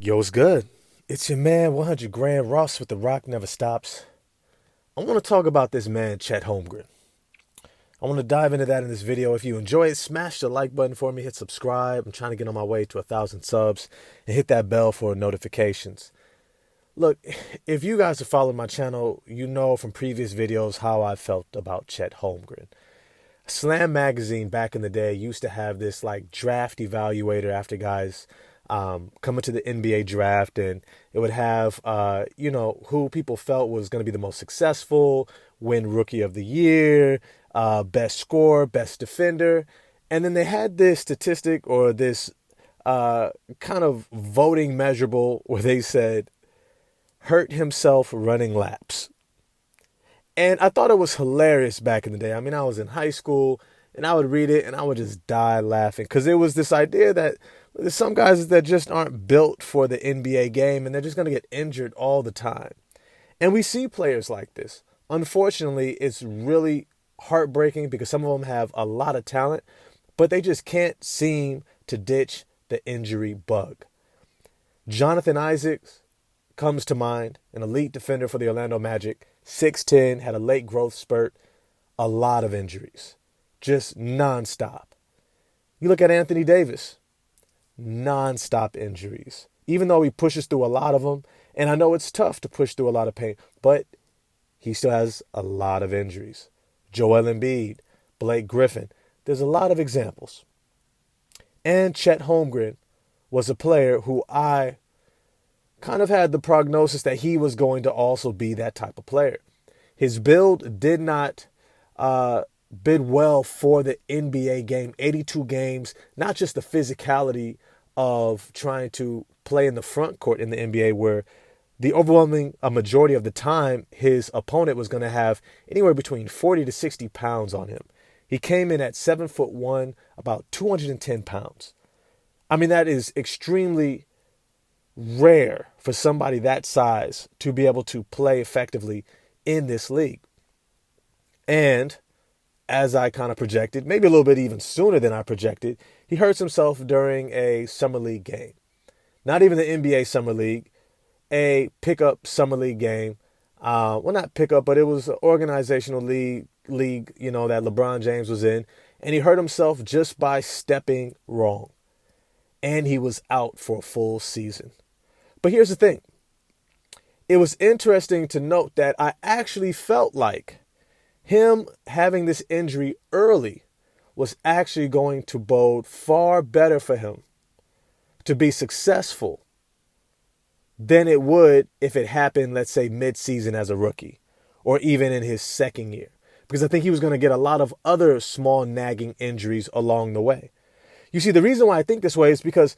Yo, what's good? It's your man, 100 Grand Ross with The Rock Never Stops. I want to talk about this man, Chet Holmgren. I want to dive into that in this video. If you enjoy it, smash the like button for me, hit subscribe. I'm trying to get on my way to 1,000 subs, and hit that bell for notifications. Look, if you guys have followed my channel, you know from previous videos how I felt about Chet Holmgren. Slam Magazine back in the day used to have this like draft evaluator after guys coming to the NBA draft, and it would have who people felt was going to be the most successful, win Rookie of the Year, best scorer, best defender, and then they had this statistic or this kind of voting measurable where they said hurt himself running laps. And I thought it was hilarious back in the day. I mean, I was in high school and I would read it and I would just die laughing because it was this idea that there's some guys that just aren't built for the NBA game and they're just going to get injured all the time. And we see players like this. Unfortunately, it's really heartbreaking because some of them have a lot of talent, but they just can't seem to ditch the injury bug. Jonathan Isaacs comes to mind, an elite defender for the Orlando Magic, 6'10", had a late growth spurt, a lot of injuries, just nonstop. You look at Anthony Davis, nonstop injuries, even though he pushes through a lot of them. And I know it's tough to push through a lot of pain, but he still has a lot of injuries. Joel Embiid, Blake Griffin, there's a lot of examples. And Chet Holmgren was a player who I kind of had the prognosis that he was going to also be that type of player. His build did not bid well for the NBA game. 82 games, not just the physicality of trying to play in the front court in the NBA, where the overwhelming majority of the time his opponent was going to have anywhere between 40 to 60 pounds on him. He came in at 7'1", about 210 pounds. I mean, that is extremely rare for somebody that size to be able to play effectively in this league. And as I kind of projected, maybe a little bit even sooner than I projected, he hurts himself during a summer league game. Not even the NBA summer league, a pickup summer league game. Well, not pickup, but it was an organizational league, that LeBron James was in. And he hurt himself just by stepping wrong. And he was out for a full season. But here's the thing. It was interesting to note that I actually felt like him having this injury early was actually going to bode far better for him to be successful than it would if it happened, let's say, mid-season as a rookie or even in his second year. Because I think he was going to get a lot of other small nagging injuries along the way. You see, the reason why I think this way is because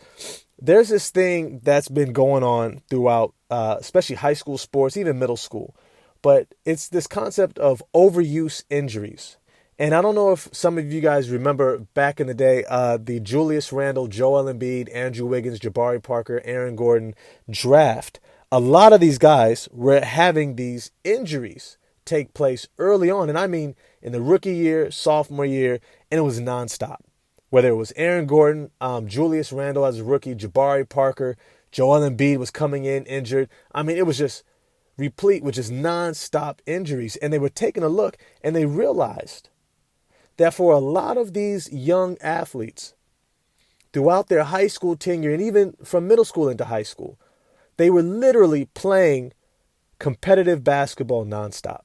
there's this thing that's been going on throughout, especially high school sports, even middle school. But it's this concept of overuse injuries. And I don't know if some of you guys remember back in the day, the Julius Randle, Joel Embiid, Andrew Wiggins, Jabari Parker, Aaron Gordon draft. A lot of these guys were having these injuries take place early on. And I mean in the rookie year, sophomore year, and it was nonstop. Whether it was Aaron Gordon, Julius Randle as a rookie, Jabari Parker, Joel Embiid was coming in injured. I mean, it was just replete with just nonstop injuries. And they were taking a look and they realized that for a lot of these young athletes throughout their high school tenure and even from middle school into high school, they were literally playing competitive basketball nonstop.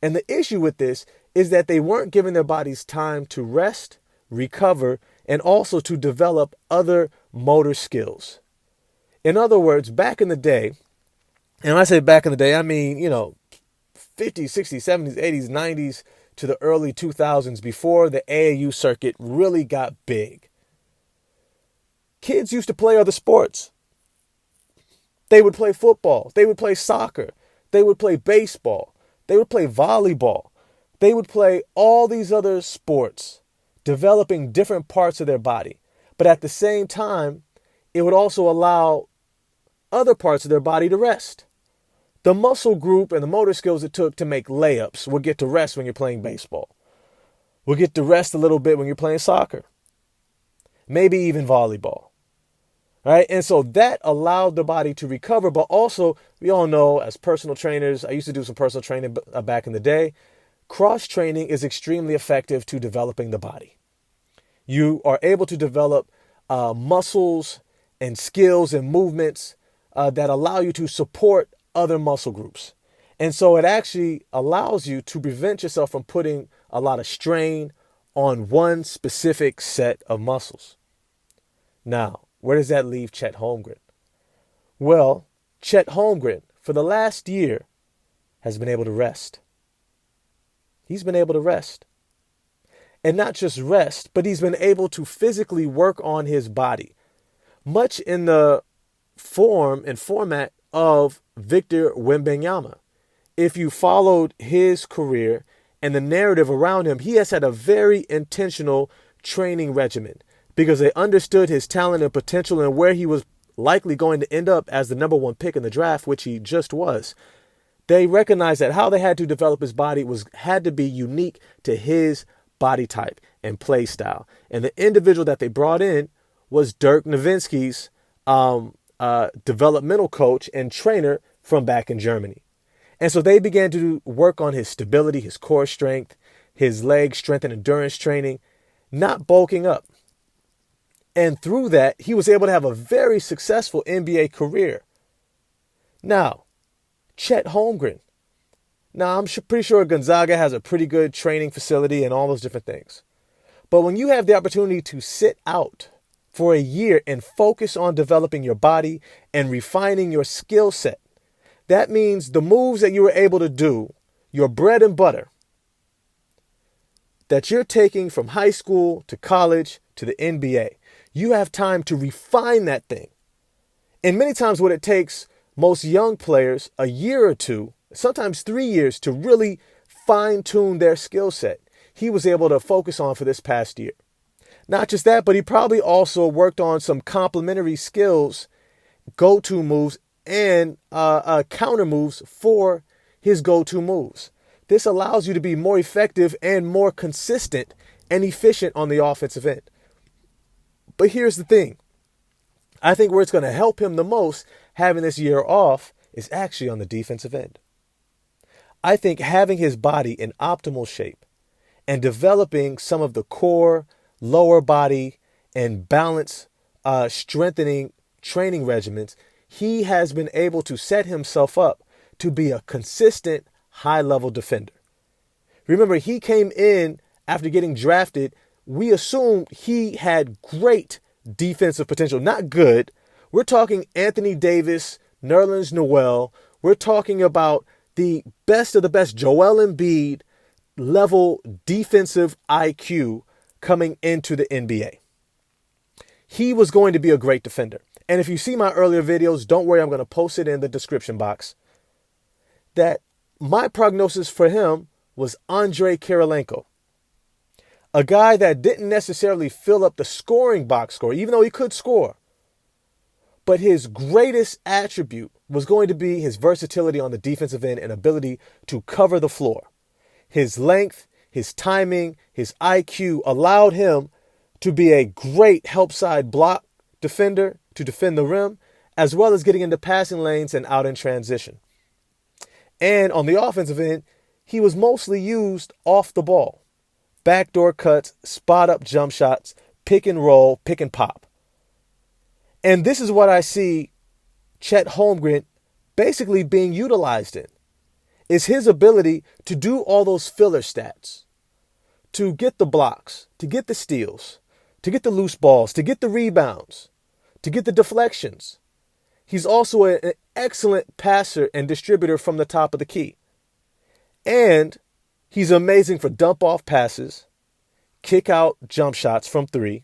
And the issue with this is that they weren't giving their bodies time to rest, recover, and also to develop other motor skills. In other words, back in the day, and when I say back in the day, I mean, 50s, 60s, 70s, 80s, 90s to the early 2000s, before the AAU circuit really got big. Kids used to play other sports. They would play football. They would play soccer. They would play baseball. They would play volleyball. They would play all these other sports, developing different parts of their body. But at the same time, it would also allow other parts of their body to rest. The muscle group and the motor skills it took to make layups will get to rest when you're playing baseball. We'll get to rest a little bit when you're playing soccer. Maybe even volleyball. All right. And so that allowed the body to recover. But also, we all know as personal trainers, I used to do some personal training back in the day. Cross training is extremely effective to developing the body. You are able to develop muscles and skills and movements that allow you to support other muscle groups. And so it actually allows you to prevent yourself from putting a lot of strain on one specific set of muscles. Now, where does that leave Chet Holmgren? Well, Chet Holmgren, for the last year, has been able to rest. He's been able to rest. And not just rest, but he's been able to physically work on his body, much in the form and format of Victor Wembanyama. If you followed his career and the narrative around him, he has had a very intentional training regimen because they understood his talent and potential and where he was likely going to end up as the number one pick in the draft, which he just was. They recognized that how they had to develop his body had to be unique to his body type and play style. And the individual that they brought in was Dirk Nowitzki's developmental coach and trainer from back in Germany. And so they began to work on his stability, his core strength, his leg strength and endurance training, not bulking up. And through that, he was able to have a very successful NBA career. Now, Chet Holmgren. Now, I'm pretty sure Gonzaga has a pretty good training facility and all those different things. But when you have the opportunity to sit out for a year and focus on developing your body and refining your skill set, that means the moves that you were able to do, your bread and butter, that you're taking from high school to college to the NBA, you have time to refine that thing. And many times what it takes most young players a year or two, sometimes 3 years, to really fine-tune their skill set, he was able to focus on for this past year. Not just that, but he probably also worked on some complementary skills, go-to moves, and counter moves for his go-to moves. This allows you to be more effective and more consistent and efficient on the offensive end. But here's the thing. I think where it's going to help him the most, having this year off, is actually on the defensive end. I think having his body in optimal shape and developing some of the core, lower body, and balance strengthening training regimens, he has been able to set himself up to be a consistent high-level defender. Remember, he came in after getting drafted. We assumed he had great defensive potential, not good. We're talking Anthony Davis, Nerlens Noel. We're talking about the best of the best Joel Embiid level defensive IQ coming into the NBA. He was going to be a great defender. And if you see my earlier videos, don't worry, I'm going to post it in the description box, that my prognosis for him was Andrei Kirilenko, a guy that didn't necessarily fill up the scoring box score, even though he could score. But his greatest attribute was going to be his versatility on the defensive end and ability to cover the floor. His length, his timing, his IQ allowed him to be a great help side block defender to defend the rim, as well as getting into passing lanes and out in transition. And on the offensive end, he was mostly used off the ball. Backdoor cuts, spot up jump shots, pick and roll, pick and pop. And this is what I see Chet Holmgren basically being utilized in, is his ability to do all those filler stats, to get the blocks, to get the steals, to get the loose balls, to get the rebounds, to get the deflections. He's also an excellent passer and distributor from the top of the key. And he's amazing for dump-off passes, kick-out jump shots from three,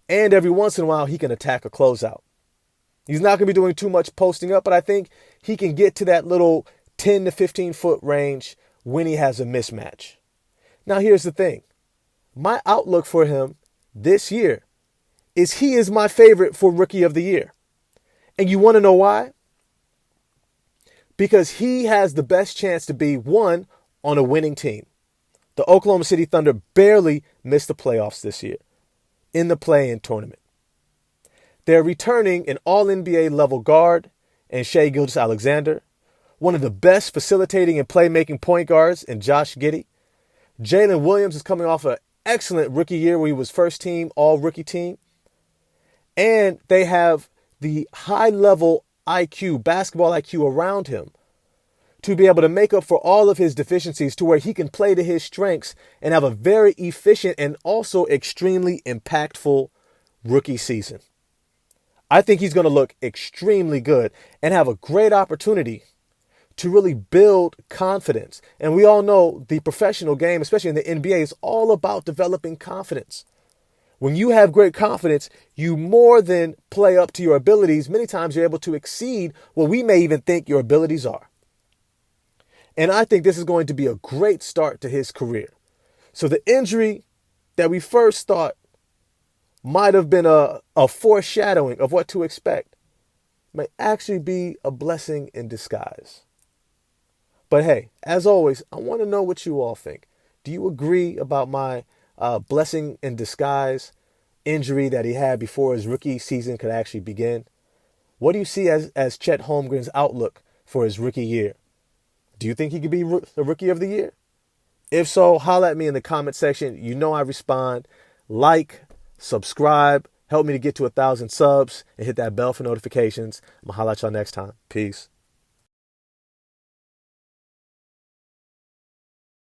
and every once in a while he can attack a closeout. He's not going to be doing too much posting up, but I think he can get to that little 10 to 15-foot range when he has a mismatch. Now, here's the thing. My outlook for him this year is he is my favorite for Rookie of the Year. And you want to know why? Because he has the best chance to be, one, on a winning team. The Oklahoma City Thunder barely missed the playoffs this year in the play-in tournament. They're returning an all-NBA level guard in Shai Gilgeous-Alexander, one of the best facilitating and playmaking point guards in Josh Giddey. Jalen Williams is coming off an excellent rookie year where he was first team, all-rookie team. And they have the high-level IQ, basketball IQ around him to be able to make up for all of his deficiencies to where he can play to his strengths and have a very efficient and also extremely impactful rookie season. I think he's going to look extremely good and have a great opportunity to really build confidence. And we all know the professional game, especially in the NBA, is all about developing confidence. When you have great confidence, you more than play up to your abilities. Many times you're able to exceed what we may even think your abilities are. And I think this is going to be a great start to his career. So the injury that we first thought might have been a foreshadowing of what to expect may actually be a blessing in disguise. But hey, as always, I want to know what you all think. Do you agree about my blessing in disguise injury that he had before his rookie season could actually begin? What do you see as Chet Holmgren's outlook for his rookie year? Do you think he could be the rookie of the year? If so, holla at me in the comment section. You know I respond. Like, subscribe, help me to get to 1,000 subs, and hit that bell for notifications. I'm going to holla at y'all next time. Peace.